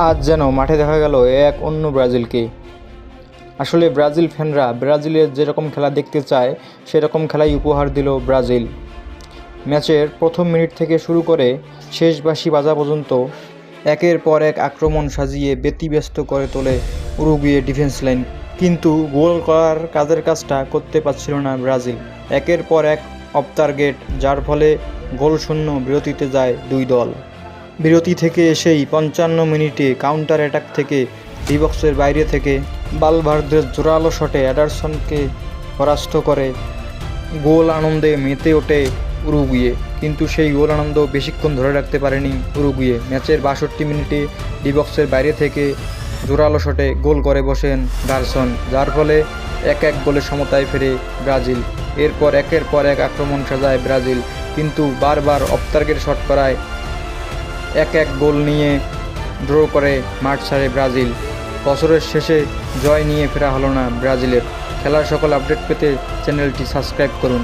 আজ যেন মাঠে দেখা গেল এক অন্য ব্রাজিলকে। আসলে ব্রাজিল ফ্যানরা ব্রাজিলের যেরকম খেলা দেখতে চায় সেরকম খেলাই উপহার দিল ব্রাজিল। ম্যাচের প্রথম মিনিট থেকে শুরু করে শেষ বাঁশি বাজা পর্যন্ত একের পর এক আক্রমণ সাজিয়ে ব্যতিব্যস্ত করে তোলে উরুগুয়ে ডিফেন্স লাইন, কিন্তু গোল করার কাজটা করতে পারছিল না ব্রাজিল। একের পর এক অফ টার্গেট, যার ফলে গোলশূন্য বিরতিতে যায় দুই দল। বিরতি থেকে এসেই 55 মিনিটে কাউন্টার অ্যাটাক থেকে ডি বক্সের বাইরে থেকে ভালভার্দের জোরালো শটে এডারসনকে পরাস্ত করে গোল আনন্দে মেতে ওঠে উরুগুয়ে। কিন্তু সেই গোল আনন্দ বেশিক্ষণ ধরে রাখতে পারেনি উরুগুয়ে। ম্যাচের 62 মিনিটে ডি বক্সের বাইরে থেকে জোরালো শটে গোল করে বসেন গারসন, যার ফলে 1-1 গোলের সমতায় ফেরে ব্রাজিল। এরপর একের পর এক আক্রমণ সাজায় ব্রাজিল, কিন্তু বারবার অফ টার্গেট শট করায় 1-1 গোল নিয়ে ড্র করে মাঠ ছাড়ে ব্রাজিল। বছরের শেষে জয় নিয়ে ফেরা হলো না ব্রাজিলের। খেলার সকল আপডেট পেতে চ্যানেলটি সাবস্ক্রাইব করুন।